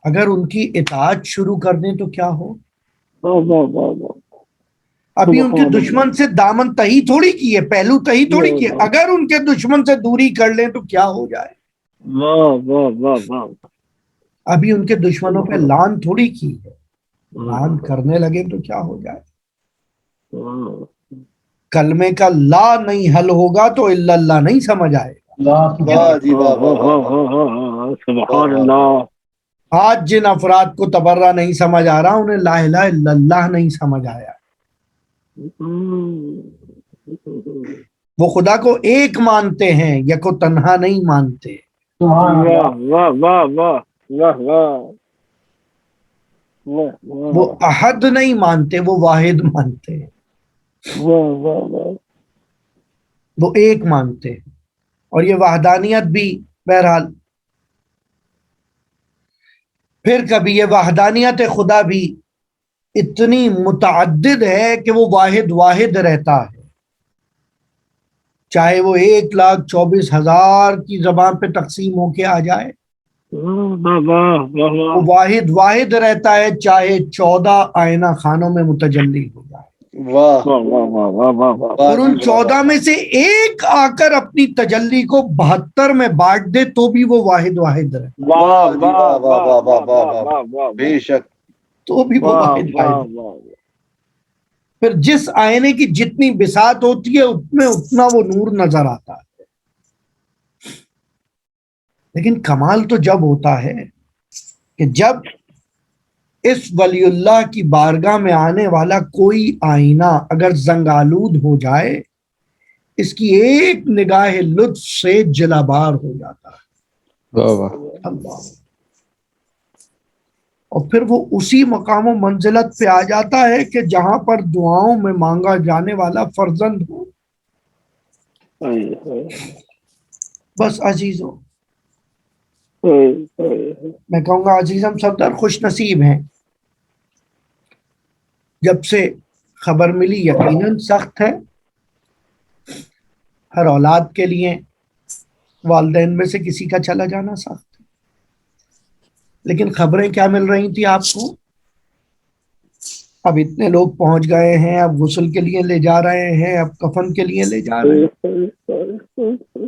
S1: اگر ان کی اطاعت شروع کر دیں تو کیا ہو؟ ابھی ان کے دشمن سے دامن تہی تھوڑی کی ہے، پہلو تہی تھوڑی کی ہے۔ اگر ان کے دشمن سے دوری کر لیں تو کیا ہو جائے؟ ابھی ان کے دشمنوں پہ لان تھوڑی کی ہے، لان کرنے لگے تو کیا ہو جائے؟ کلمے کا لا نہیں حل ہوگا تو الا اللہ نہیں سمجھ آئے گا۔
S4: سبحان اللہ۔
S1: آج جن افراد کو تبرہ نہیں سمجھ آ رہا، انہیں لا الہ الا اللہ نہیں سمجھ آیا۔ وہ خدا کو ایک مانتے ہیں، یک و تنہا نہیں مانتے۔ وہ احد نہیں مانتے، وہ واحد مانتے ہیں، وہ ایک مانتے ہیں۔ اور یہ وحدانیت بھی بہرحال پھر کبھی یہ وحدانیت خدا بھی اتنی متعدد ہے کہ وہ واحد رہتا ہے، چاہے وہ 1,24,000 کی زبان پہ تقسیم ہو کے آ جائے، وہ واحد رہتا ہے، چاہے 14 آئینہ خانوں میں متجلی ہو جائے، اور ان 14 میں سے ایک آ کر اپنی تجلی کو 72 میں بانٹ دے تو بھی وہ واحد رہے،
S3: بے شک،
S1: تو بھی وہ واحد۔ پھر جس آئینے کی جتنی بساط ہوتی ہے اس میں اتنا وہ نور نظر آتا ہے۔ لیکن کمال تو جب ہوتا ہے کہ جب اس ولی اللہ کی بارگاہ میں آنے والا کوئی آئینہ اگر زنگ آلود ہو جائے، اس کی ایک نگاہ لطف سے جلابار ہو جاتا ہے۔ اللہ، اور پھر وہ اسی مقام و منزلت پہ آ جاتا ہے کہ جہاں پر دعاؤں میں مانگا جانے والا فرزند ہو۔ بس عزیزوں، میں کہوں گا عزیز ہم صفدر خوش نصیب ہیں، جب سے خبر ملی یقیناً سخت ہے ہر اولاد کے لیے، والدین میں سے کسی کا چلا جانا سخت ہے، لیکن خبریں کیا مل رہی تھی آپ کو؟ اب اتنے لوگ پہنچ گئے ہیں، اب غسل کے لیے لے جا رہے ہیں، اب کفن کے لیے لے جا رہے ہیں،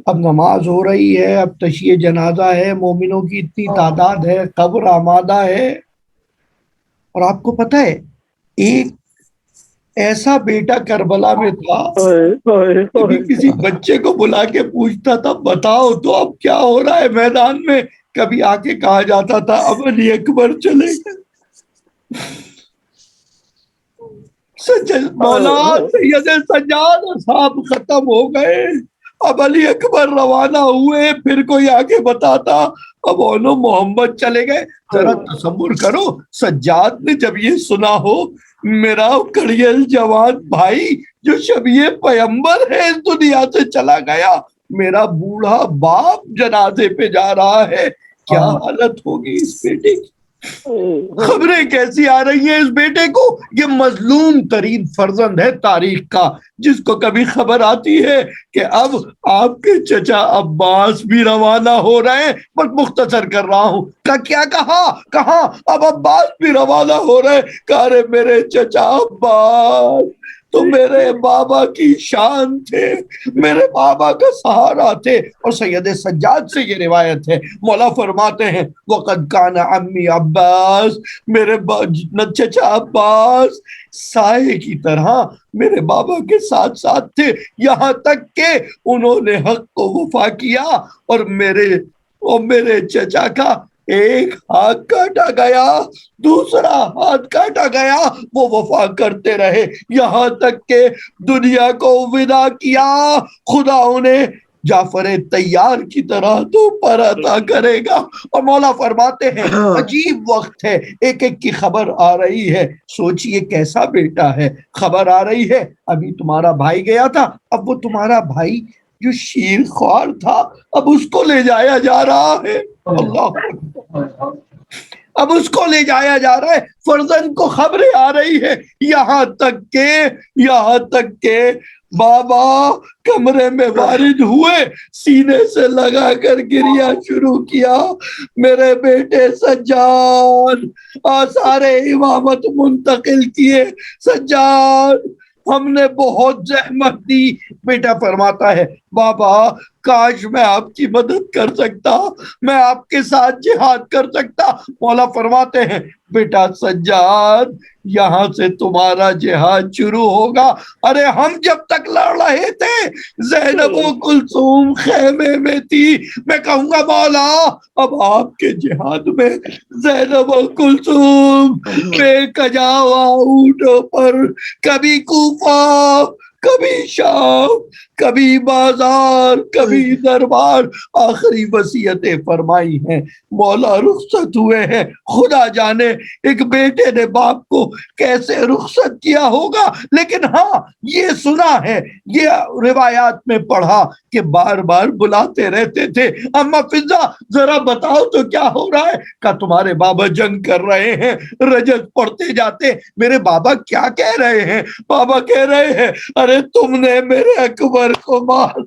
S1: اب نماز ہو رہی ہے، اب تشییع جنازہ ہے، مومنوں کی اتنی تعداد ہے، قبر آمادہ ہے۔ اور آپ کو پتہ ہے ایک ایسا بیٹا کربلا میں تھا، کبھی کسی بچے کو بلا کے پوچھتا تھا بتاؤ تو اب کیا ہو رہا ہے میدان میں، کبھی آ کے کہا جاتا تھا اب علی اکبر چلے گئے، مولا سید سجاد صاحب ختم ہو گئے، اب علی اکبر روانہ ہوئے، پھر کوئی آگے بتاتا اب اونو محمد چلے گئے۔ ذرا تصور کرو سجاد نے جب یہ سنا ہو، میرا کڑیل جوان بھائی جو شبیہ پیمبر ہے اس دنیا سے چلا گیا، میرا بوڑھا باپ جنازے پہ جا رہا ہے، کیا حالت ہوگی اس بیٹے کی؟ خبریں کیسی آ رہی ہیں اس بیٹے کو؟ یہ مظلوم ترین فرزند ہے تاریخ کا، جس کو کبھی خبر آتی ہے کہ اب آپ کے چچا عباس بھی روانہ ہو رہے ہیں، بس مختصر کر رہا ہوں، کیا کہاں اب عباس بھی روانہ ہو رہے، کہا رے میرے چچا عباس تو میرے بابا کی شان تھے، میرے بابا کا سہارا تھے۔ اور سید سجاد سے یہ روایت ہے، مولا فرماتے ہیں وَقَدْ كَانَ عَمِّي عباس، میرے چچا عباس سائے کی طرح میرے بابا کے ساتھ ساتھ تھے، یہاں تک کہ انہوں نے حق کو وفا کیا اور میرے چچا کا ایک ہاتھ کاٹا گیا، دوسرا ہاتھ کاٹا گیا، وہ وفا کرتے رہے یہاں تک کہ دنیا کو ودا کیا۔ خدا انہیں جعفر طیار کی طرح تو پر عطا کرے گا۔ اور مولا فرماتے ہیں عجیب وقت ہے، ایک ایک کی خبر آ رہی ہے، سوچئے کیسا بیٹا ہے۔ خبر آ رہی ہے ابھی تمہارا بھائی گیا تھا، اب وہ تمہارا بھائی جو شیر خوار تھا اب اس کو لے جایا جا رہا ہے۔ اللہ، اب اس کو لے جایا جا رہا ہے، فرزند کو خبریں آ رہی ہے، یہاں تک کہ بابا کمرے میں وارد ہوئے، سینے سے لگا کر گریا شروع کیا، میرے بیٹے سجاد آثار امامت منتقل کیے، سجاد ہم نے بہت زحمت دی۔ بیٹا فرماتا ہے بابا کاش میں آپ کی مدد کر سکتا، میں آپ کے ساتھ جہاد کر سکتا۔ مولا فرماتے ہیں بیٹا سجاد یہاں سے تمہارا جہاد شروع ہوگا۔ ارے ہم جب تک لڑ رہے تھے زینب و کلثوم خیمے میں تھی، میں کہوں گا مولا اب آپ کے جہاد میں زینب و کلثوم بے کجاوا اونٹوں پر، کبھی کوفہ کبھی شام کبھی بازار کبھی دربار، آخری وصیتیں فرمائی ہیں، مولا رخصت ہوئے ہیں۔ خدا جانے ایک بیٹے نے باپ کو کیسے رخصت کیا ہوگا، لیکن ہاں یہ سنا ہے، یہ روایات میں پڑھا کہ بار بار بلاتے رہتے تھے، اما فضا ذرا بتاؤ تو کیا ہو رہا ہے؟ کہ تمہارے بابا جنگ کر رہے ہیں، رجت پڑھتے جاتے۔ میرے بابا کیا کہہ رہے ہیں؟ بابا کہہ رہے ہیں ارے تم نے میرے اکبر کو مار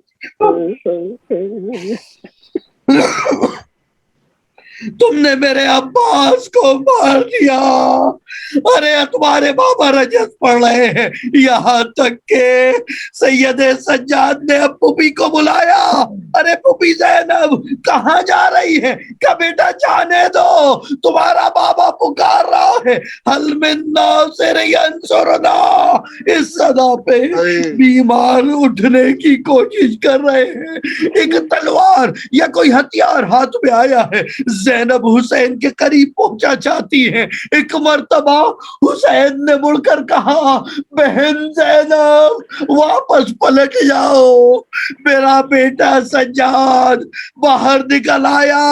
S1: تم نے میرے عباس کو مار دیا۔ ارے تمہارے بابا رجت پڑھ رہے ہیں، یہاں تک کہ سید سجاد نے اب پھوپھی کو بلایا، ارے پھوپھی زینب کہاں جا رہی ہے؟ کہ بیٹا جانے دو، تمہارا بابا پکار رہا ہے، حل من ناصر ینصرنا، اس صدا پہ بیمار اٹھنے کی کوشش کر رہے ہیں، ایک تلوار یا کوئی ہتھیار ہاتھ میں آیا ہے، زینب حسین کے قریب پہنچا چاہتی ہیں۔ ایک مرتبہ حسین نے مڑ کر کہا بہن زینب واپس پلٹ جاؤ، میرا بیٹا سجاد باہر نکل آیا،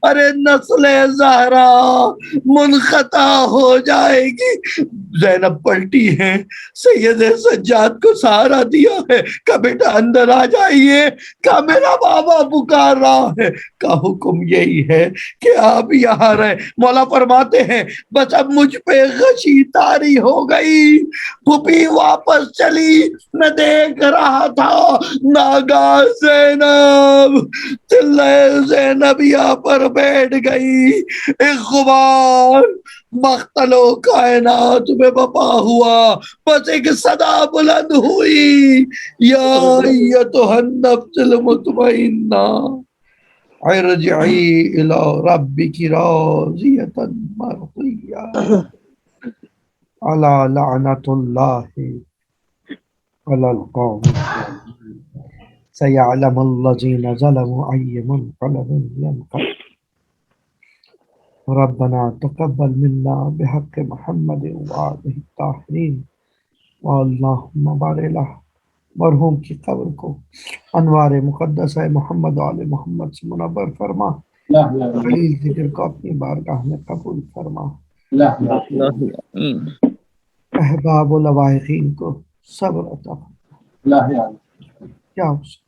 S1: ارے نسل زہرا منقطع ہو جائے گی۔ زینب پلٹی ہیں، سید سجاد کو سہارا دیا ہے، کہ بیٹا اندر آ جائیے، کہ میرا بابا پکار رہا ہے، کا حکم یہی ہے کہ آپ یہاں رہے۔ مولا فرماتے ہیں بس اب مجھ پہ غشی طاری ہو گئی، پھوپھی واپس چلی، میں دیکھ رہا تھا ناگا زینب زینب یہاں پر بیٹھ گئی، ایک غبار مختل و کائنات میں بپا ہوا، بس ایک صدا بلند ہوئی یا ایتھا النفس المطمئنہ ارجعی الی ربک راضیۃ مرضیہ الا لعنۃ اللہ علی القوم سیعلم الذین ظلموا ای منقلب ینقلبون۔ ربنا تقبل منا بحق محمد وآلہ الطاہرین، اللہم بارک مرحوم کی قبر کو انوار مقدسہ محمد و آل محمد سے منور فرما، خلیل ذکر کو اپنی بارگاہ میں قبول فرما، احباب و لواحقین کو صبر عطا فرما۔ یا حسین